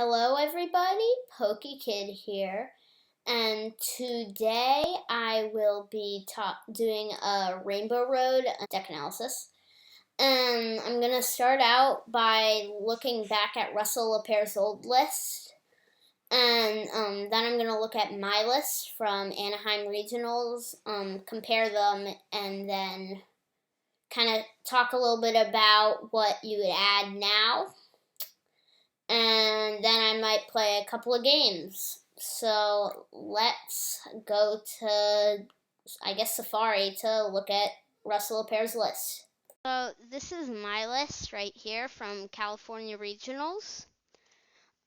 Hello everybody, PokeKid here, and today I will be doing a Rainbow Road deck analysis. And I'm going to start out by looking back at Russell LeParre's old list, and then I'm going to look at my list from Anaheim Regionals, compare them, and then kind of talk a little bit about what you would add now. And then I might play a couple of games. So let's go to, I guess, Safari to look at Russell LeParre's list. So this is my list right here from California Regionals.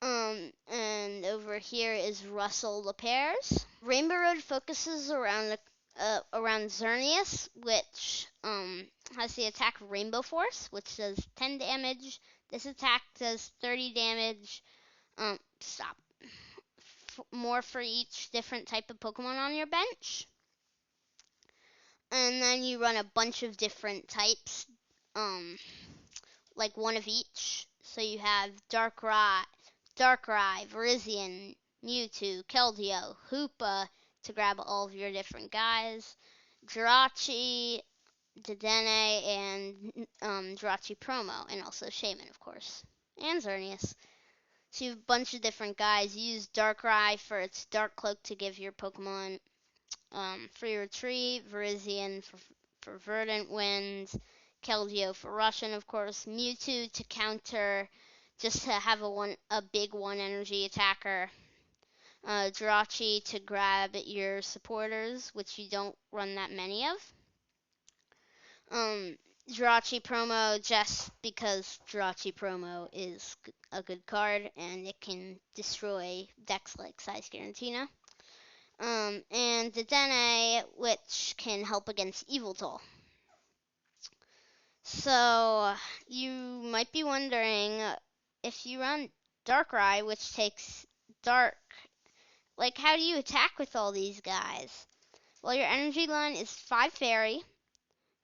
And over here is Russell LeParre's. Rainbow Road focuses around Xerneas, which has the attack Rainbow Force, which does 10 damage. This attack does 30 damage. More for each different type of Pokemon on your bench. And then you run a bunch of different types, like one of each. So you have Darkrai, Virizion, Mewtwo, Keldeo, Hoopa to grab all of your different guys, Jirachi, Dedenne, and Jirachi Promo, and also Shaman, of course, and Xerneas. So you have a bunch of different guys. You use Darkrai for its Dark Cloak to give your Pokemon free retreat, Virizion for Verdant Wind, Keldeo for Russian, of course, Mewtwo to counter, just to have a big one energy attacker, Jirachi to grab your supporters, which you don't run that many of. Jirachi Promo just because Jirachi Promo is a good card and it can destroy decks like Size Garantina. And Dedenne, which can help against Yveltal. So, you might be wondering, if you run Darkrai, which takes Dark, like, how do you attack with all these guys? Well, your energy line is 5 Fairy,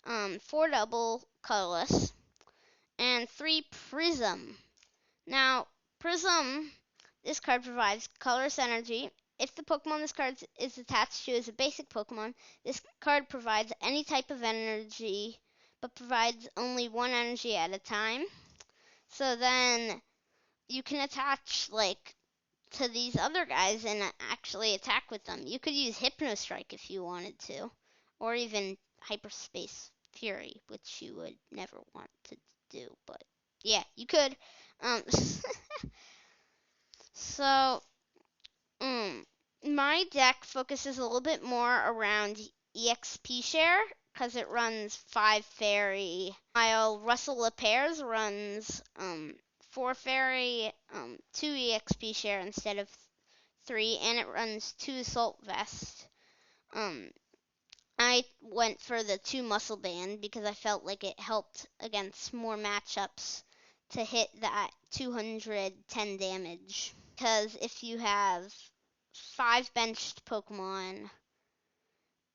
4 Double Colorless, and 3 Prism. Now, Prism, this card provides colorless energy. If the Pokemon this card is attached to is a basic Pokemon, this card provides any type of energy, but provides only one energy at a time. So then you can attach, like, to these other guys and actually attack with them. You could use Hypno Strike if you wanted to, or even Hyperspace Fury, which you would never want to do, but yeah, you could. So, my deck focuses a little bit more around EXP share because it runs 5 Fairy, while Russell LeParre's runs 4 Fairy, 2 EXP share instead of 3, and it runs 2 Assault Vest. I went for the 2 Muscle Band because I felt like it helped against more matchups to hit that 210 damage. Because if you have 5 benched Pokemon,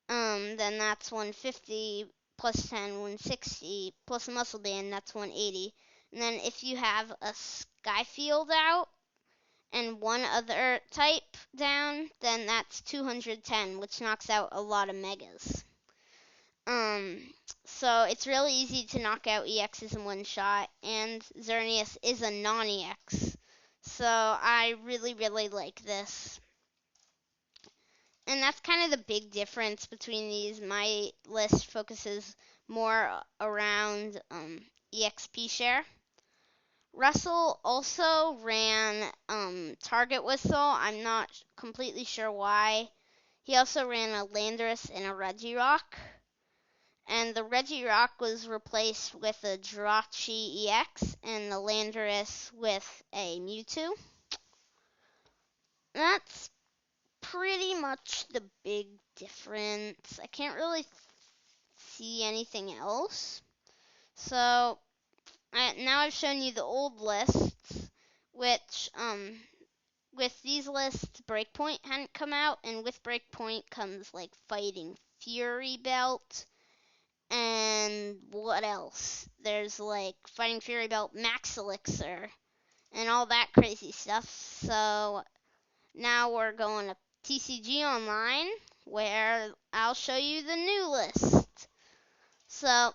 then that's 150 plus 10, 160 plus a Muscle Band, that's 180. And then if you have a Skyfield out and one other type down, then that's 210, which knocks out a lot of Megas. So it's really easy to knock out EXs in one shot, and Xerneas is a non-EX. So I really, really like this. And that's kind of the big difference between these. My list focuses more around EXP share. Russell also ran Target Whistle. I'm not completely sure why. He also ran a Landorus and a Regirock. And the Regirock was replaced with a Jirachi EX and the Landorus with a Mewtwo. That's pretty much the big difference. I can't really see anything else. So now I've shown you the old lists, which with these lists, Breakpoint hadn't come out, and with Breakpoint comes like Fighting Fury Belt, and what else? There's like Fighting Fury Belt Max Elixir, and all that crazy stuff. So now we're going to TCG Online, where I'll show you the new list. So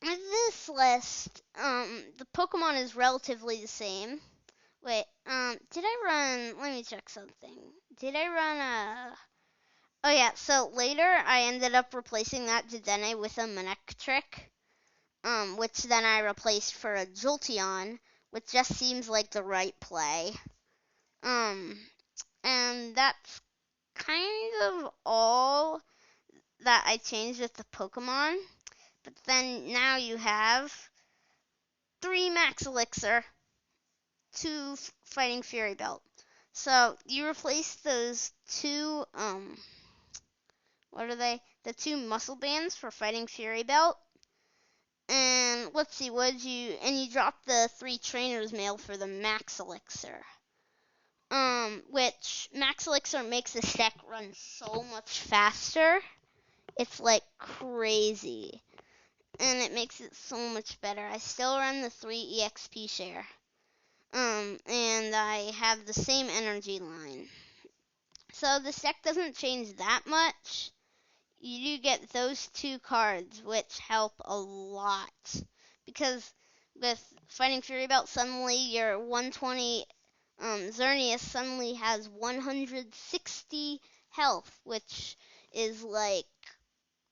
with this list, the Pokemon is relatively the same. Wait, did I run? Let me check something. Did I run a? Oh yeah. So later, I ended up replacing that Dedenne with a Manectric, which then I replaced for a Jolteon, which just seems like the right play. Um, and that's kind of all that I changed with the Pokemon. But then now you have 3 Max Elixir, 2 Fighting Fury Belt. So you replace those 2, what are they? The 2 Muscle Bands for Fighting Fury Belt. And let's see, and you drop the 3 Trainer's Mail for the Max Elixir. Which Max Elixir makes the deck run so much faster. It's like crazy. And it makes it so much better. I still run the 3 EXP share. And I have the same energy line. So the deck doesn't change that much. You do get those 2 cards, which help a lot. Because with Fighting Fury Belt, suddenly your 120 Xerneas suddenly has 160 health, which is like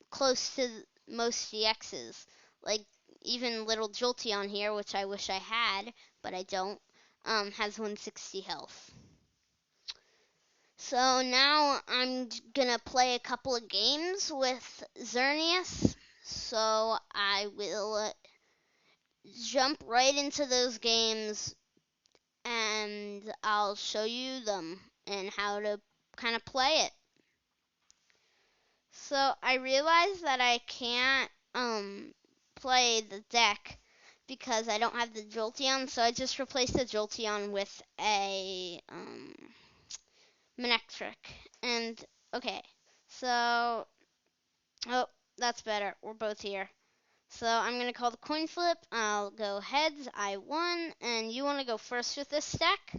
close to most GXs. Like even little Jolteon here, which I wish I had, but I don't, has 160 health. So now I'm gonna play a couple of games with Xerneas. So I will jump right into those games and I'll show you them and how to kind of play it. So I realized that I can't play the deck because I don't have the Jolteon, so I just replaced the Jolteon with a Manectric. And okay, so oh, that's better. We're both here. So I'm gonna call the coin flip. I'll go heads. I won, and you want to go first with this deck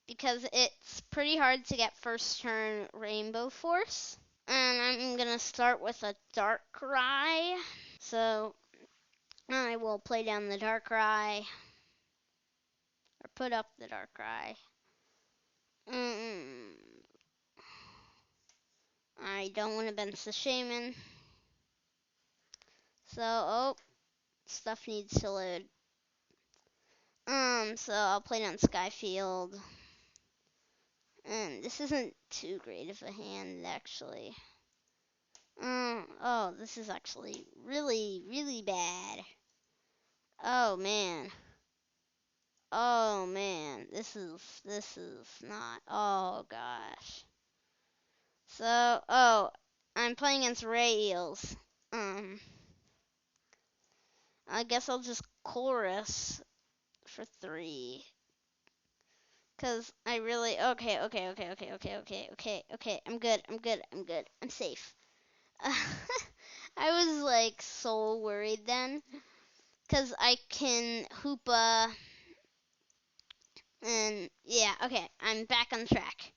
because it's pretty hard to get first turn Rainbow Force. And I'm gonna start with a Darkrai. So I will play down the Darkrai, or put up the Darkrai. I don't want to bench the Shaman. So, oh, stuff needs to load. So I'll play down Skyfield. And this isn't too great of a hand, actually. Oh, this is actually really, really bad. Oh, man. Oh, man. This is not. Oh, gosh. So, oh, I'm playing against Ray Eels. I guess I'll just chorus for 3. Cause I really okay. I'm good. I'm safe. I was like so worried then, cause I can Hoopa, and yeah, okay, I'm back on track.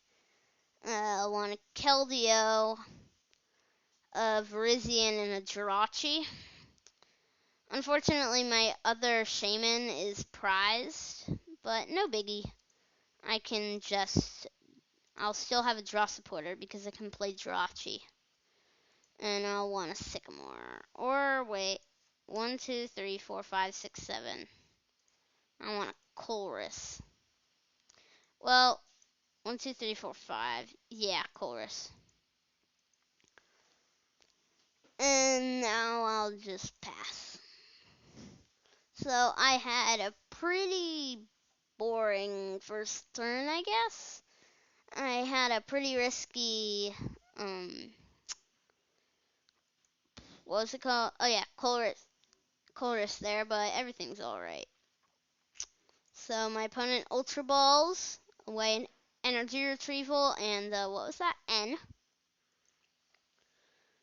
I want a Keldeo, a Virizion, and a Jirachi. Unfortunately, my other Shaman is prized, but no biggie. I'll still have a draw supporter because I can play Jirachi. And I'll want a Sycamore. Or wait, 1, 2, 3, 4, 5, 6, 7. I want a Colress. Well, 1, 2, 3, 4, 5. Yeah, Colress. And now I'll just pass. So I had a pretty boring first turn, I guess. I had a pretty risky, what was it called? Oh yeah, Colress there, but everything's alright. So my opponent Ultra Balls, away an energy retrieval, and what was that? N.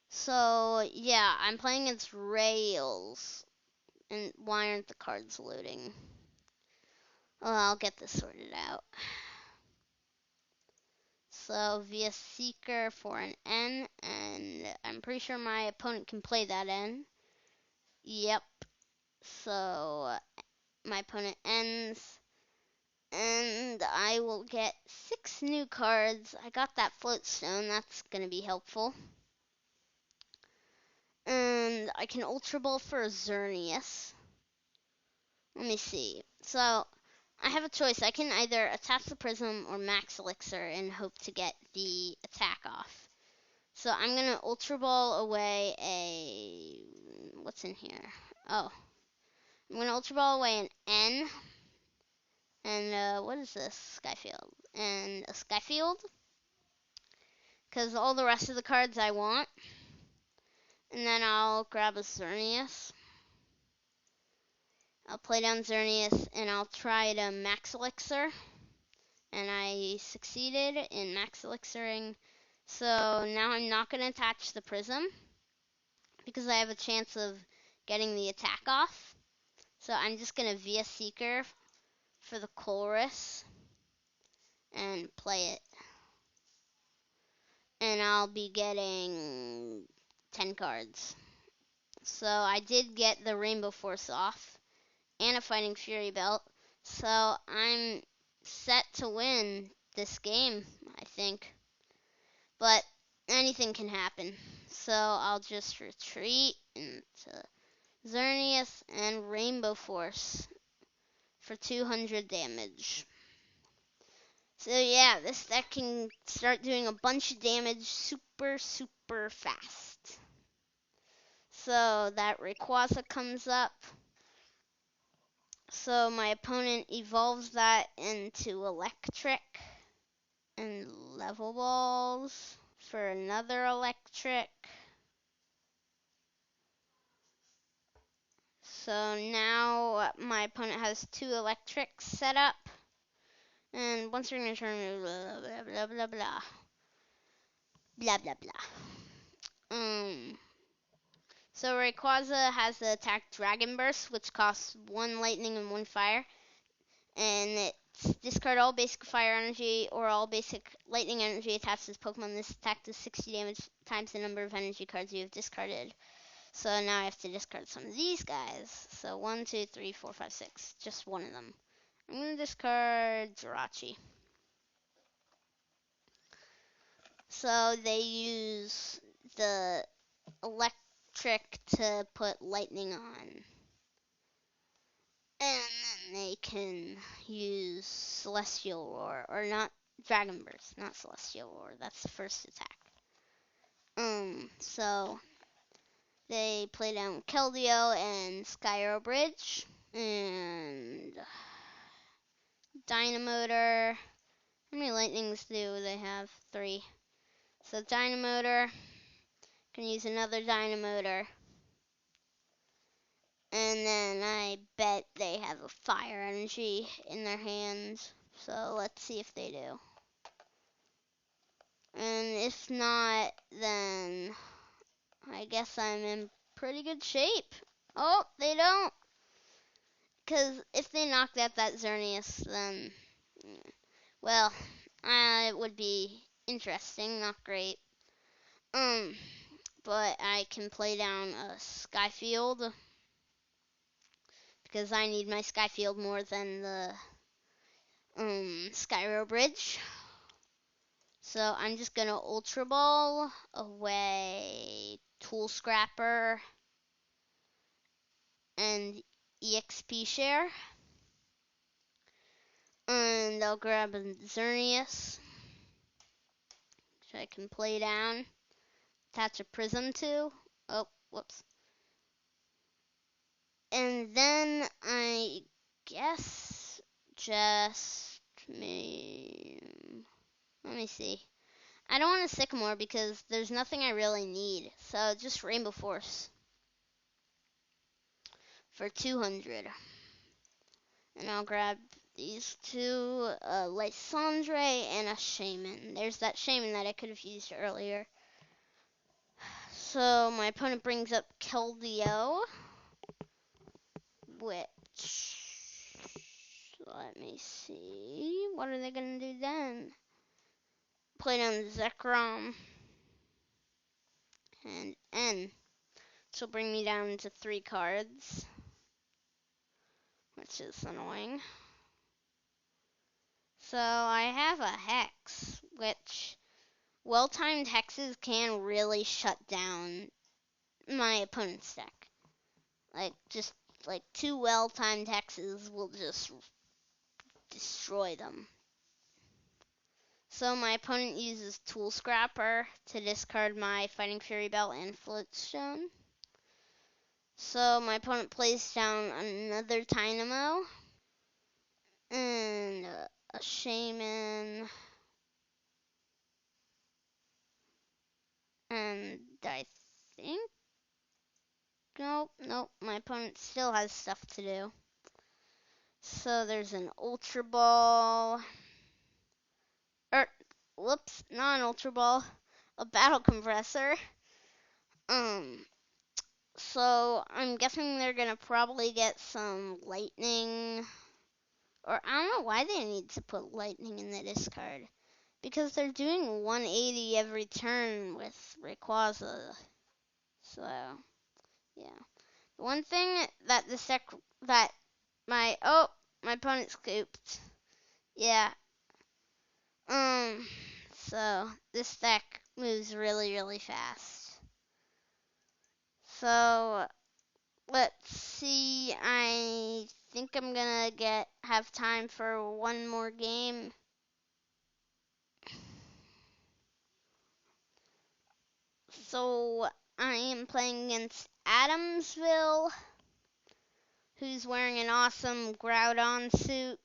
So yeah, I'm playing against Rails. And why aren't the cards loading? Well, I'll get this sorted out. So via Seeker for an N, and I'm pretty sure my opponent can play that N. Yep. So my opponent ends, and I will get 6 new cards. I got that float stone, that's gonna be helpful. And I can Ultra Ball for Xerneas. Let me see. So I have a choice. I can either attach the Prism or Max Elixir and hope to get the attack off. So I'm gonna Ultra Ball away a... what's in here? Oh. I'm gonna Ultra Ball away an N. And what is this? Skyfield. And a Skyfield. Because all the rest of the cards I want. And then I'll grab a Xerneas. I'll play down Xerneas and I'll try to Max Elixir. And I succeeded in Max Elixiring. So now I'm not going to attach the Prism because I have a chance of getting the attack off. So I'm just going to Via Seeker for the Chorus and play it. And I'll be getting 10 cards. So I did get the Rainbow Force off and a Fighting Fury belt. So I'm set to win this game, I think. But anything can happen. So I'll just retreat into Xerneas and Rainbow Force for 200 damage. So yeah, this deck can start doing a bunch of damage super fast. So that Rayquaza comes up. So my opponent evolves that into Electric and Level Balls for another Electric. So now my opponent has 2 Electrics set up. And once you're going to turn blah blah blah blah blah. Blah blah blah. So Rayquaza has the attack Dragon Burst, which costs 1 lightning and 1 fire. And it's discard all basic fire energy or all basic lightning energy attached to this Pokemon. This attack does 60 damage times the number of energy cards you have discarded. So now I have to discard some of these guys. So 1, 2, 3, 4, 5, 6. Just one of them. I'm going to discard Jirachi. So they use the electric to put lightning on. And then they can use Celestial Roar, or not Dragon Burst, not Celestial Roar. That's the first attack. So they play down Keldeo and Skyro Bridge and Dynamotor. How many lightnings do they have? 3. So Dynamotor can use another Dynamotor. And then I bet they have a fire energy in their hands. So let's see if they do. And if not, then I guess I'm in pretty good shape. Oh, they don't. Because if they knocked out that Xerneas, then, well, it would be interesting, not great. But I can play down a Skyfield because I need my Skyfield more than the Skyro Bridge. So I'm just gonna Ultra Ball away Tool Scrapper and EXP Share. And I'll grab a Xerneas, which I can play down. Attach a Prism to. Oh, whoops. And then I guess just me. Let me see. I don't want a Sycamore because there's nothing I really need. So just Rainbow Force for 200. And I'll grab these 2, a Lysandre and a Shaman. There's that Shaman that I could have used earlier. So my opponent brings up Keldeo, which let me see. What are they gonna do then? Play down Zekrom and N. Which will bring me down to 3 cards, which is annoying. So I have a Hex, which well-timed Hexes can really shut down my opponent's deck. Just 2 well-timed Hexes will just destroy them. So my opponent uses Tool Scrapper to discard my Fighting Fury Belt and Floatstone. So my opponent plays down another Dynamo and a Shaman, and I think nope, my opponent still has stuff to do. So there's an Ultra Ball, whoops, not an Ultra Ball, a Battle Compressor. So I'm guessing they're gonna probably get some Lightning, or I don't know why they need to put Lightning in the discard, because they're doing 180 every turn with Rayquaza. So yeah, the one thing that my opponent scooped. Yeah. So this deck moves really, really fast. So let's see. I think I'm gonna have time for one more game. So I am playing against Adamsville, who's wearing an awesome Groudon suit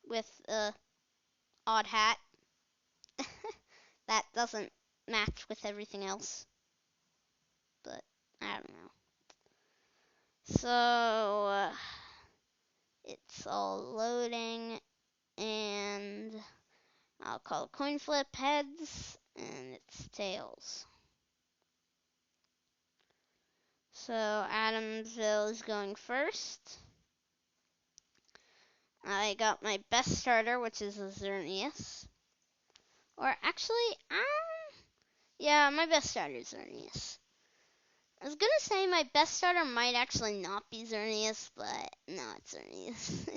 with a odd hat that doesn't match with everything else, but I don't know. So it's all loading, and I'll call coin flip heads, and it's tails. So Adamsville is going first. I got my best starter, which is a Xerneas. Or actually, yeah, my best starter is Xerneas. I was gonna say my best starter might actually not be Xerneas, but no, it's Xerneas.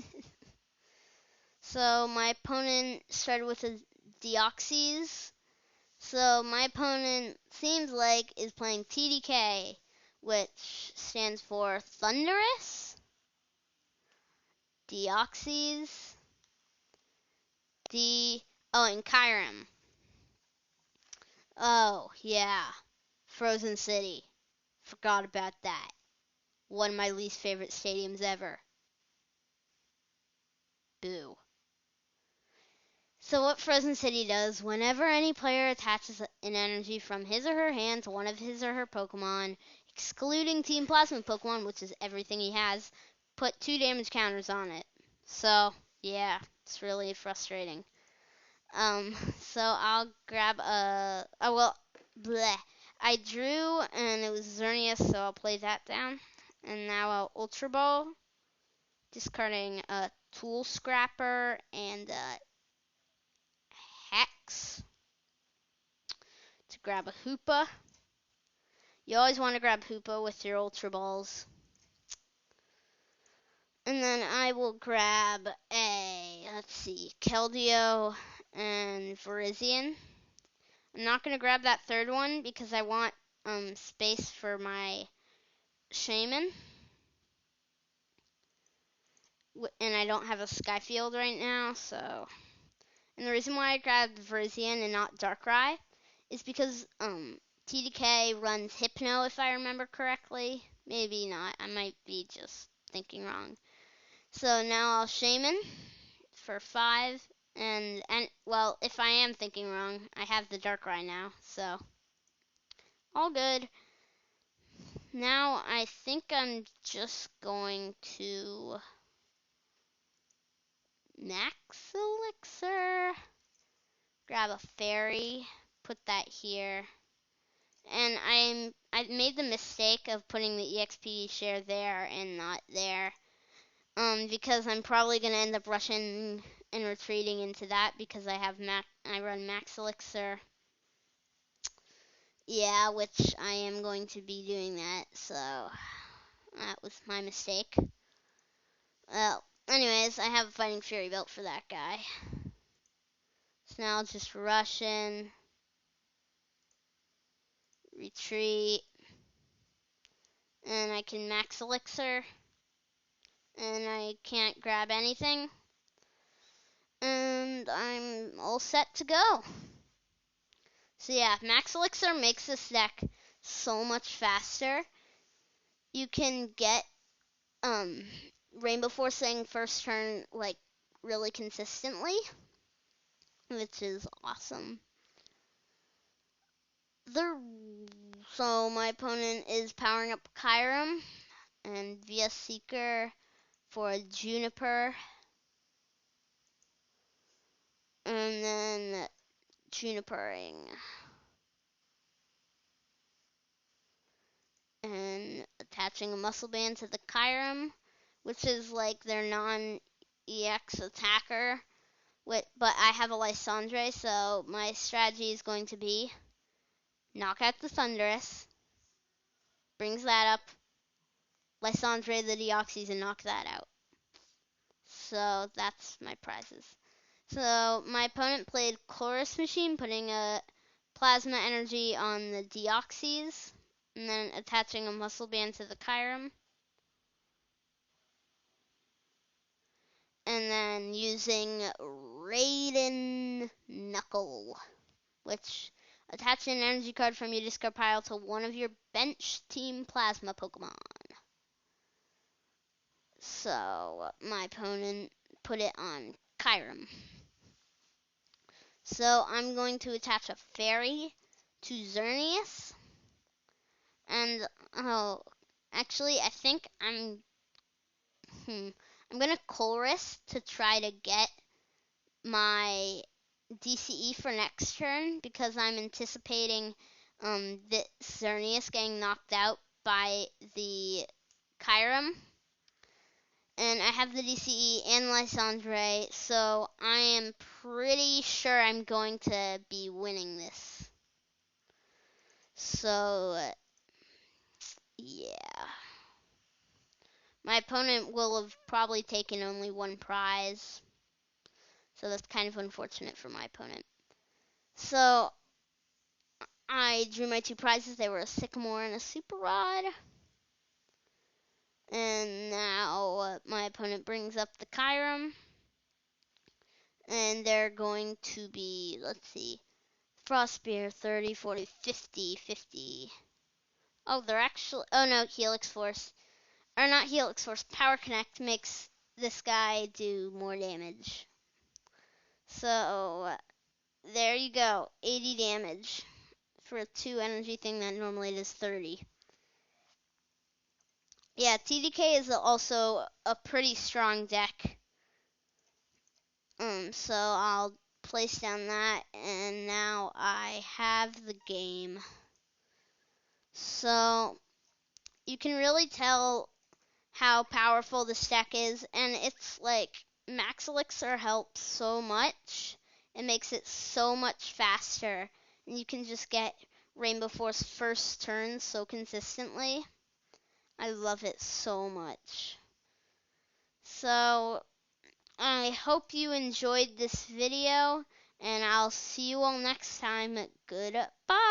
So my opponent started with a Deoxys. So my opponent seems like is playing TDK, which stands for Thunderous, Deoxys, and Kyurem. Oh, yeah. Frozen City. Forgot about that. One of my least favorite stadiums ever. Boo. So what Frozen City does, whenever any player attaches an energy from his or her hand to one of his or her Pokemon, excluding Team Plasma Pokemon, which is everything he has, put 2 damage counters on it. So, yeah, it's really frustrating. So I'll grab bleh. I drew, and it was Xerneas, so I'll play that down. And now I'll Ultra Ball, discarding a Tool Scrapper and a Hex to grab a Hoopa. You always want to grab Hoopa with your Ultra Balls. And then I will grab Keldeo and Virizion. I'm not going to grab that third one because I want space for my Shaman. And I don't have a Skyfield right now, so... And the reason why I grabbed Virizion and not Darkrai is because TDK runs Hypno, if I remember correctly. Maybe not. I might be just thinking wrong. So now I'll Shaman for 5. And well, if I am thinking wrong, I have the Darkrai now, so all good. Now I think I'm just going to Max Elixir, grab a Fairy, put that here. And I made the mistake of putting the EXP share there and not there. because I'm probably gonna end up rushing and retreating into that because I run max elixir. Yeah, which I am going to be doing that, so that was my mistake. Well, anyways, I have a fighting fury built for that guy. So now I'll just rush in, retreat, and I can max elixir, and I can't grab anything, and I'm all set to go. So yeah, max elixir makes this deck so much faster. You can get Rainbow Forcing first turn like really consistently, which is awesome. So my opponent is powering up Kyurem and via Seeker for a Juniper, and then Junipering and attaching a Muscle Band to the Kyurem, which is like their non-EX attacker. But I have a Lysandre, so my strategy is going to be knock out the Thundurus, brings that up, Lysandre the Deoxys, and knock that out. So that's my prizes. So my opponent played Chorus Machine, putting a Plasma Energy on the Deoxys, and then attaching a Muscle Band to the Kyurem. And then using Raiden Knuckle, which attach an energy card from your discard pile to one of your bench team Plasma Pokemon. So my opponent put it on Kyurem. So I'm going to attach a Fairy to Xerneas. And actually I think I'm gonna Colress to try to get my DCE for next turn because I'm anticipating that Xerneas getting knocked out by the Kyurem. And I have the DCE and Lysandre, so I am pretty sure I'm going to be winning this. So, yeah. My opponent will have probably taken only one prize, so that's kind of unfortunate for my opponent. So, I drew my two prizes. They were a Sycamore and a Super Rod. And now my opponent brings up the Kyurem. And they're going to be, let's see, Frostbeer 30, 40, 50, 50. Oh, they're actually, oh no, Helix Force. Or not Helix Force, Power Connect makes this guy do more damage. So, there you go, 80 damage for a 2 energy thing that normally does 30. Yeah, TDK is also a pretty strong deck. So I'll place down that, and now I have the game. So you can really tell how powerful this deck is, and it's like Max Elixir helps so much. It makes it so much faster, and you can just get Rainbow Force first turn so consistently. I love it so much. So I hope you enjoyed this video, and I'll see you all next time. Goodbye.